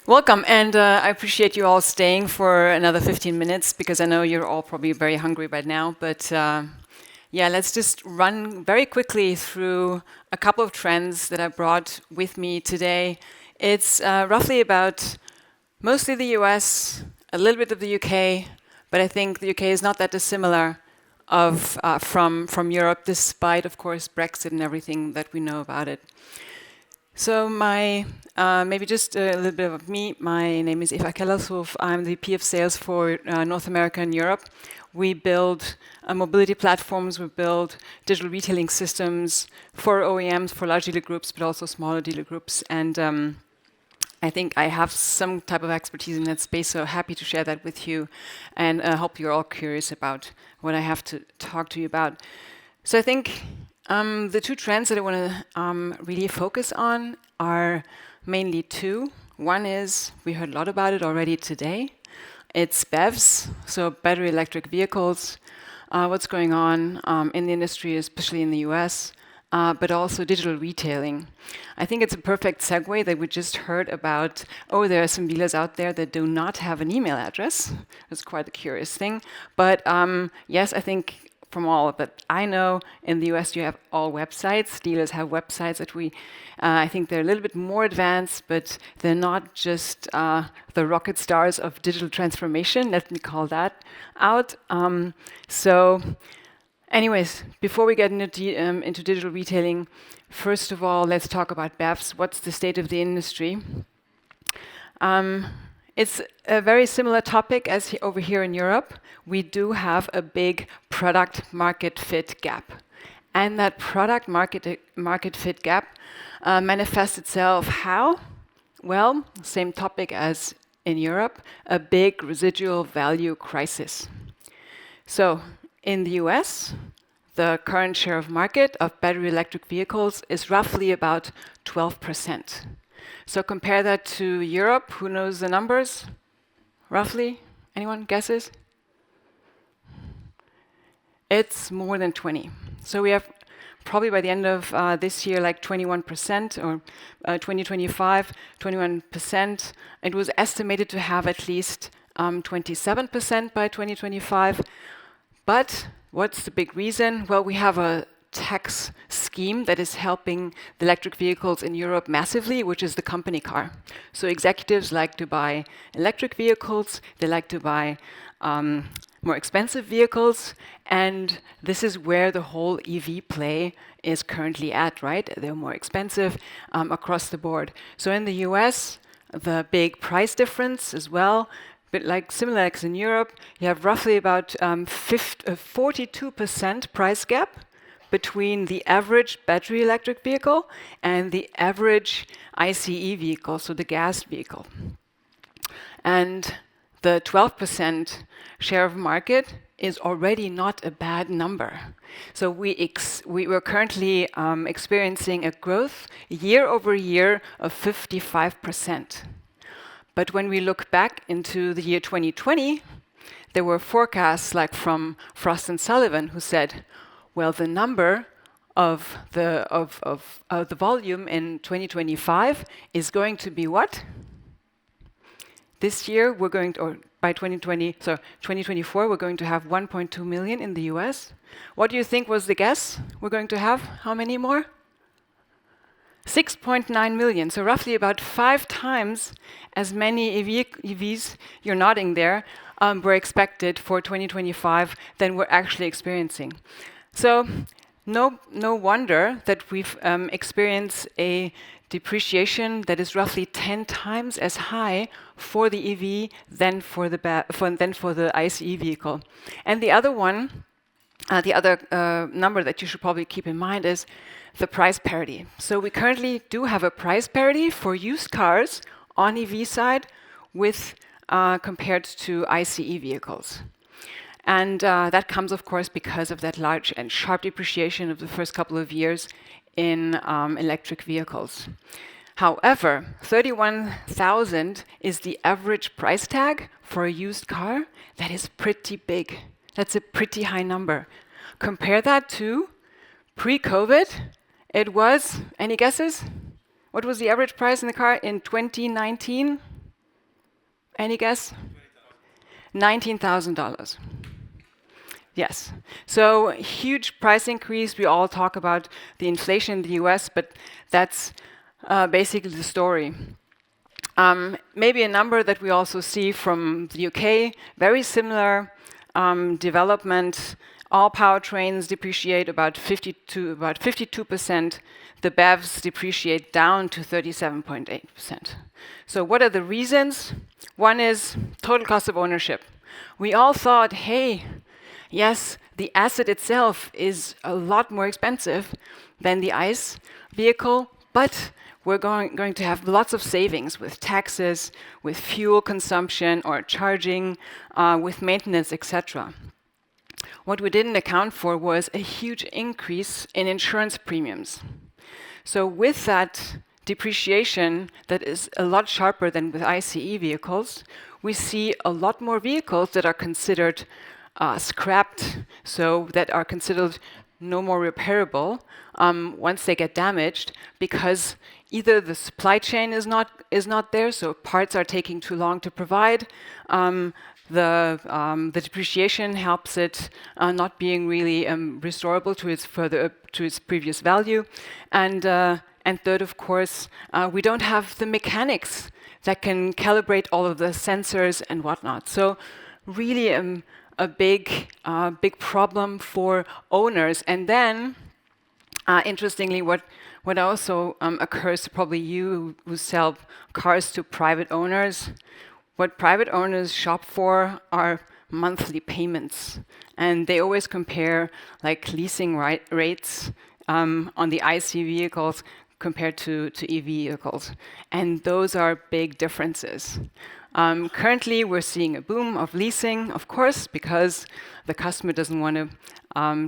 Welcome, and I appreciate you all staying for another 15 minutes because I know you're all probably very hungry by now. But yeah, let's just run very quickly through a couple of trends that I brought with me today. It's roughly about mostly the US, a little bit of the UK, but I think the UK is not that dissimilar from Europe, despite, of course, Brexit and everything that we know about it. So maybe just a little bit of me. My name is Eva Kellershof. I'm the VP of Sales for North America and Europe. We build mobility platforms. We build digital retailing systems for OEMs, for large dealer groups, but also smaller dealer groups. And I think I have some type of expertise in that space, so happy to share that with you, and hope you're all curious about what I have to talk to you about. So I think the two trends that I want to really focus on are mainly two. One is, we heard a lot about it already today. It's BEVs, so battery electric vehicles, what's going on in the industry, especially in the US, but also digital retailing. I think it's a perfect segue that we just heard about, there are some dealers out there that do not have an email address. It's quite a curious thing. But yes, I think from all that I know, in the US you have all websites. Dealers have websites that I think they're a little bit more advanced, but they're not just the rocket stars of digital transformation, let me call that out. So anyways, before we get into digital retailing, first of all, let's talk about BEVs. What's the state of the industry? It's a very similar topic as over here in Europe. We do have a big product market fit gap. And that product market fit gap manifests itself how? Well, same topic as in Europe, a big residual value crisis. So in the US, the current share of market of battery electric vehicles is roughly about 12%. So compare that to Europe. Who knows the numbers? Roughly? Anyone guesses? It's more than 20. So we have probably by the end of this year, like 21%, or 2025, 21%. It was estimated to have at least 27% by 2025. But what's the big reason? Well, we have a tax scheme that is helping the electric vehicles in Europe massively, which is the company car. So executives like to buy electric vehicles, they like to buy more expensive vehicles, and this is where the whole EV play is currently at, right? They're more expensive across the board. So in the US, the big price difference as well, but similar as in Europe, you have roughly about 42% price gap between the average battery electric vehicle and the average ICE vehicle, so the gas vehicle. And the 12% share of market is already not a bad number. So we're currently experiencing a growth year over year of 55%. But when we look back into the year 2020, there were forecasts like from Frost & Sullivan who said, well, the number of the volume in 2025 is going to be what? This year we're going to, or by 2024 we're going to have 1.2 million in the US. What do you think was the guess? We're going to have how many more? 6.9 million, so roughly about 5 times as many EVs, you're nodding there, were expected for 2025 than we're actually experiencing. So no wonder that we've experienced a depreciation that is roughly 10 times as high for the EV than for the ICE vehicle. And the other one, the other number that you should probably keep in mind is the price parity. So we currently do have a price parity for used cars on EV side with compared to ICE vehicles. And that comes, of course, because of that large and sharp depreciation of the first couple of years in electric vehicles. However, 31,000 is the average price tag for a used car. That is pretty big. That's a pretty high number. Compare that to pre-COVID. It was, any guesses? What was the average price in the car in 2019? Any guess? $19,000. Yes. So huge price increase. We all talk about the inflation in the US, but that's basically the story. Maybe a number that we also see from the UK, very similar development. All powertrains depreciate about 52%. The BEVs depreciate down to 37.8%. So what are the reasons? One is total cost of ownership. We all thought, hey, yes, the asset itself is a lot more expensive than the ICE vehicle, but we're going to have lots of savings with taxes, with fuel consumption or charging, with maintenance, etc. What we didn't account for was a huge increase in insurance premiums. So with that depreciation that is a lot sharper than with ICE vehicles, we see a lot more vehicles that are considered scrapped, so that are considered no more repairable once they get damaged, because either the supply chain is not there, so parts are taking too long to provide. The depreciation helps it not being really restorable to its previous value, and third, of course, we don't have the mechanics that can calibrate all of the sensors and whatnot. So, really, a big problem for owners. And then, interestingly, what also occurs to probably you who sell cars to private owners. What private owners shop for are monthly payments, and they always compare like leasing rates on the IC vehicles compared to EV vehicles, and those are big differences. Currently, we're seeing a boom of leasing, of course, because the customer doesn't want to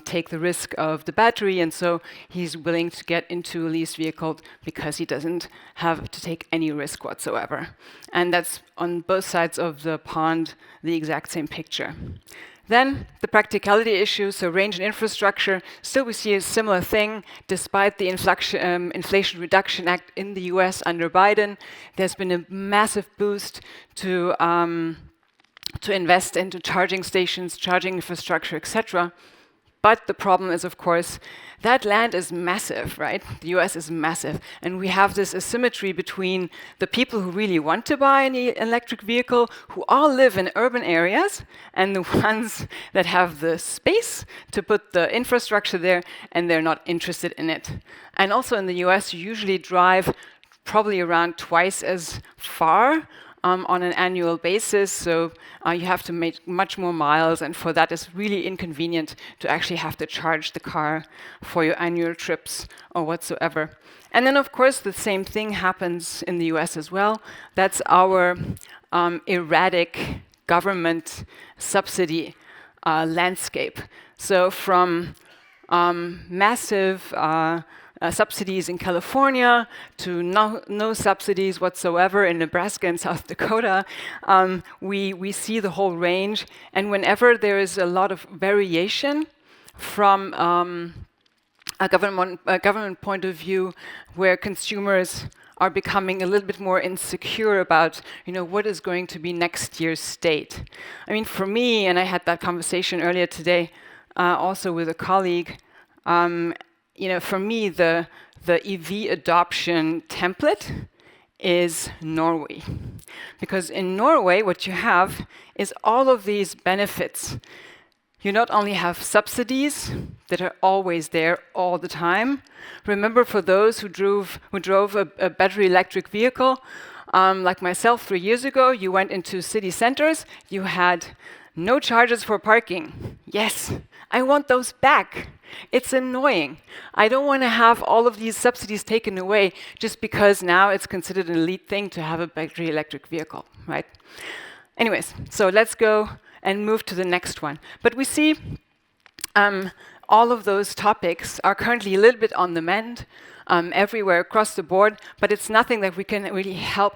take the risk of the battery, and so he's willing to get into a leased vehicle because he doesn't have to take any risk whatsoever. And that's on both sides of the pond, the exact same picture. Then the practicality issue, so range and infrastructure. Still, we see a similar thing. Despite the Inflation Reduction Act in the US under Biden, there's been a massive boost to invest into charging stations, charging infrastructure, etc. But the problem is, of course, that land is massive, right? The US is massive. And we have this asymmetry between the people who really want to buy an electric vehicle, who all live in urban areas, and the ones that have the space to put the infrastructure there, and they're not interested in it. And also in the US, you usually drive probably around twice as far on an annual basis, so you have to make much more miles, and for that it's really inconvenient to actually have to charge the car for your annual trips or whatsoever. And then, of course, the same thing happens in the US as well. That's our erratic government subsidy landscape. So from massive subsidies in California to no subsidies whatsoever in Nebraska and South Dakota. We see the whole range, and whenever there is a lot of variation from a government point of view, where consumers are becoming a little bit more insecure about, what is going to be next year's state. I mean, for me, and I had that conversation earlier today, also with a colleague. For me, the EV adoption template is Norway. Because in Norway, what you have is all of these benefits. You not only have subsidies that are always there all the time. Remember, for those who drove a battery electric vehicle, like myself 3 years ago, you went into city centers, you had no charges for parking. Yes, I want those back. It's annoying. I don't want to have all of these subsidies taken away just because now it's considered an elite thing to have a battery electric vehicle, right? Anyways, so let's go and move to the next one. But we see all of those topics are currently a little bit on the mend everywhere across the board, but it's nothing that we can really help.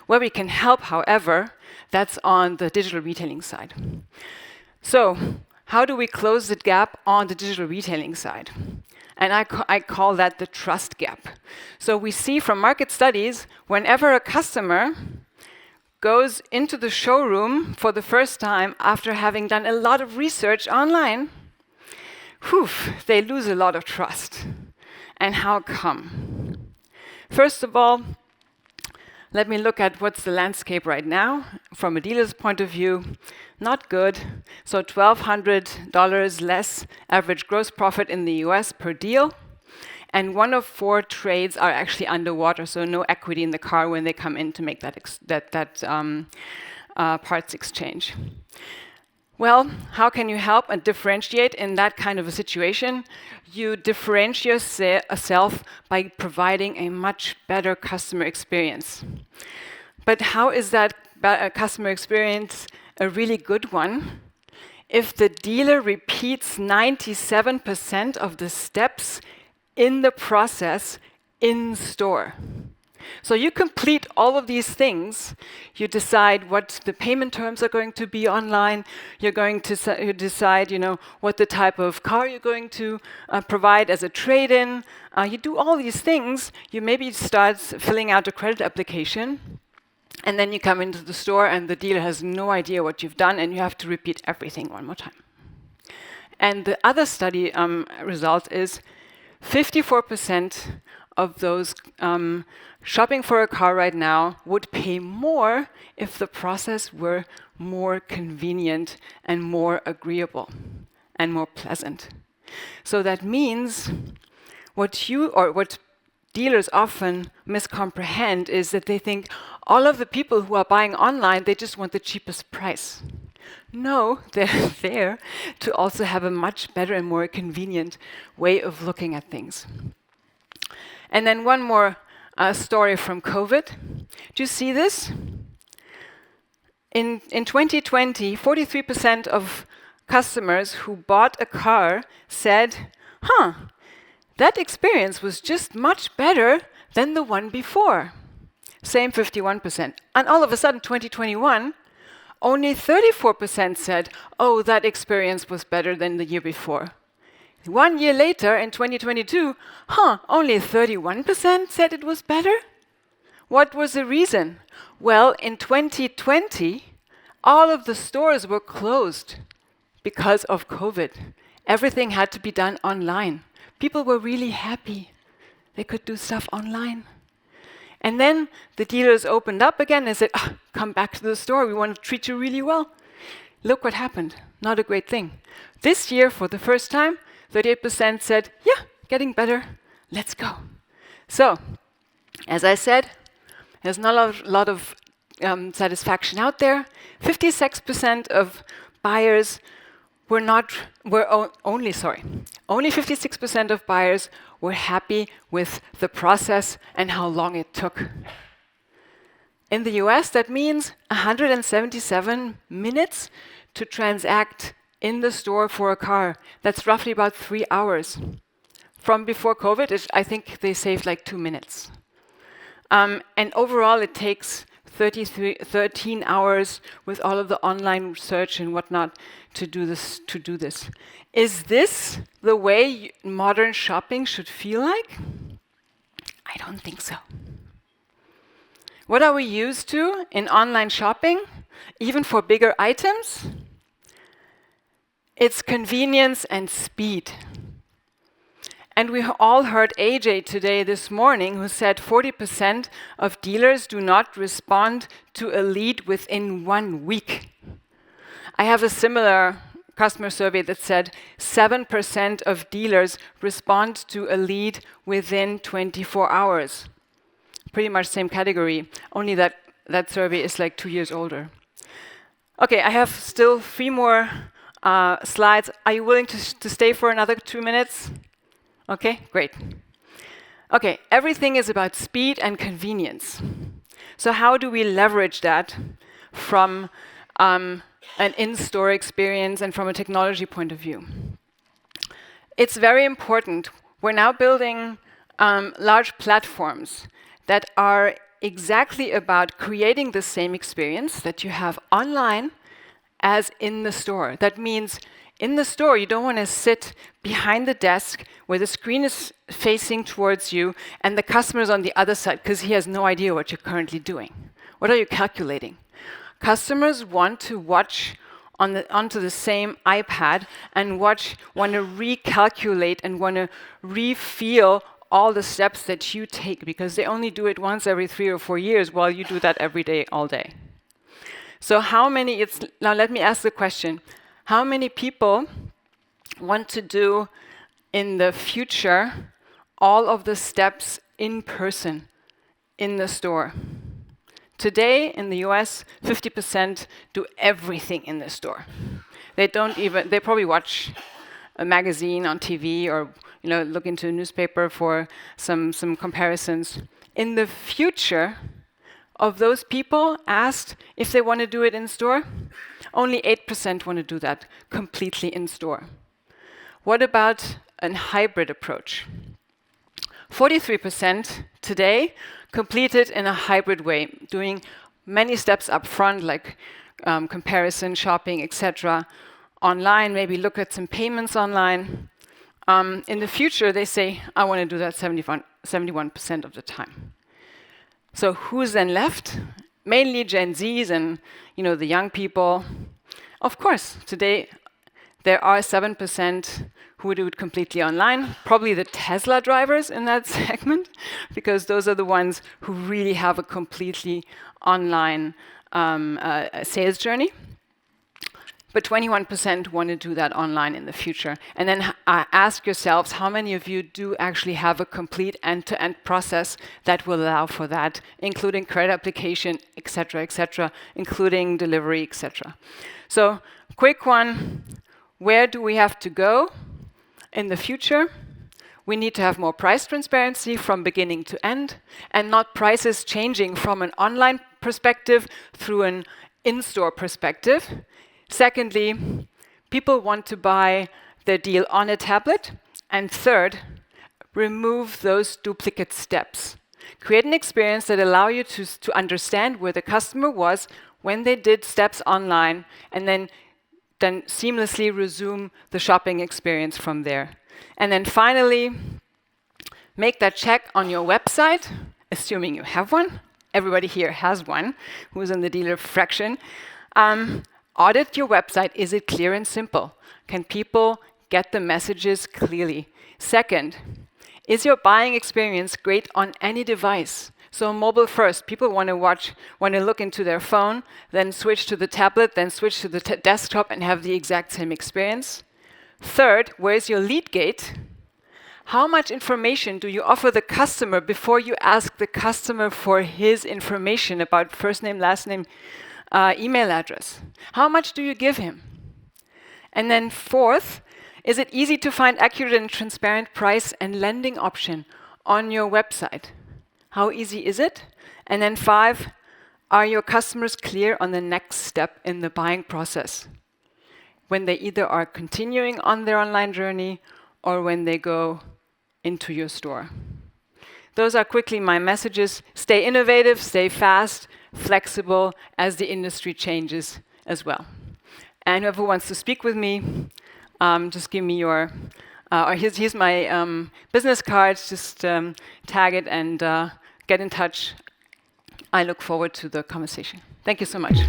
Where we can help, however, that's on the digital retailing side. So, how do we close the gap on the digital retailing side? And I call that the trust gap. So we see from market studies, whenever a customer goes into the showroom for the first time after having done a lot of research online, they lose a lot of trust. And how come? First of all, let me look at what's the landscape right now. From a dealer's point of view, not good. So $1,200 less average gross profit in the US per deal. And 1 of 4 trades are actually underwater, so no equity in the car when they come in to make that parts exchange. Well, how can you help and differentiate in that kind of a situation? You differentiate yourself by providing a much better customer experience. But how is that customer experience a really good one? If the dealer repeats 97% of the steps in the process in store. So you complete all of these things. You decide what the payment terms are going to be online. You're going to decide, what the type of car you're going to provide as a trade-in. You do all these things. You maybe start filling out a credit application. And then you come into the store and the dealer has no idea what you've done and you have to repeat everything one more time. And the other study result is 54% of those shopping for a car right now would pay more if the process were more convenient and more agreeable and more pleasant. So that means what dealers often miscomprehend is that they think all of the people who are buying online, they just want the cheapest price. No, they're there to also have a much better and more convenient way of looking at things. And then one more story from COVID. Do you see this? In 2020, 43% of customers who bought a car said, that experience was just much better than the one before. Same 51%. And all of a sudden, 2021, only 34% said, that experience was better than the year before. 1 year later, in 2022, only 31% said it was better. What was the reason? Well, in 2020, all of the stores were closed because of COVID. Everything had to be done online. People were really happy. They could do stuff online. And then the dealers opened up again and said, come back to the store. We want to treat you really well. Look what happened. Not a great thing. This year, for the first time, 38% said, getting better. Let's go. So, as I said, there's not a lot of satisfaction out there. 56% of buyers only 56% of buyers were happy with the process and how long it took. In the US, that means 177 minutes to transact in the store for a car. That's roughly about 3 hours. From before COVID, I think they saved like 2 minutes. And overall, it takes 13 hours with all of the online research and whatnot to do this. Is this the way modern shopping should feel like? I don't think so. What are we used to in online shopping, even for bigger items? It's convenience and speed. And we all heard AJ today this morning who said 40% of dealers do not respond to a lead within 1 week. I have a similar customer survey that said 7% of dealers respond to a lead within 24 hours. Pretty much same category, only that survey is like 2 years older. Okay, I have still 3 more slides. Are you willing to stay for another 2 minutes? Okay, great. Okay, everything is about speed and convenience. So how do we leverage that from an in-store experience and from a technology point of view? It's very important. We're now building large platforms that are exactly about creating the same experience that you have online as in the store. That means in the store, you don't want to sit behind the desk where the screen is facing towards you and the customer is on the other side because he has no idea what you're currently doing. What are you calculating? Customers want to watch onto the same iPad and want to recalculate and want to re-feel all the steps that you take, because they only do it once every 3 or 4 years while you do that every day, all day. So now let me ask the question, how many people want to do in the future all of the steps in person in the store? Today in the US, 50% do everything in the store. They probably watch a magazine on TV or look into a newspaper for some comparisons. In the future, of those people asked if they want to do it in store, only 8% want to do that completely in store. What about a hybrid approach? 43% today complete it in a hybrid way, doing many steps up front, like comparison, shopping, etc. online, maybe look at some payments online. In the future, they say, I want to do that 71% of the time. So who's then left? Mainly Gen Zs and the young people. Of course, today there are 7% who do it completely online, probably the Tesla drivers in that segment, because those are the ones who really have a completely online sales journey. But 21% want to do that online in the future. And then ask yourselves, how many of you do actually have a complete end-to-end process that will allow for that, including credit application, etc., including delivery, etc. So, quick one, where do we have to go in the future? We need to have more price transparency from beginning to end, and not prices changing from an online perspective through an in-store perspective. Secondly, people want to buy their deal on a tablet. And third, remove those duplicate steps. Create an experience that allows you to understand where the customer was when they did steps online, and then seamlessly resume the shopping experience from there. And then finally, make that check on your website, assuming you have one. Everybody here has one, who's in the dealer fraction. Audit your website. Is it clear and simple? Can people get the messages clearly? Second, is your buying experience great on any device? So mobile first. People want to look into their phone, then switch to the tablet, then switch to the desktop and have the exact same experience. Third, where's your lead gate? How much information do you offer the customer before you ask the customer for his information about first name, last name, email address? How much do you give him? And then fourth, is it easy to find accurate and transparent price and lending option on your website? How easy is it? And then 5, are your customers clear on the next step in the buying process? When they either are continuing on their online journey or when they go into your store. Those are quickly my messages. Stay innovative, stay fast, flexible as the industry changes as well. And whoever wants to speak with me, just give me your, or here's my business card, just tag it and get in touch. I look forward to the conversation. Thank you so much.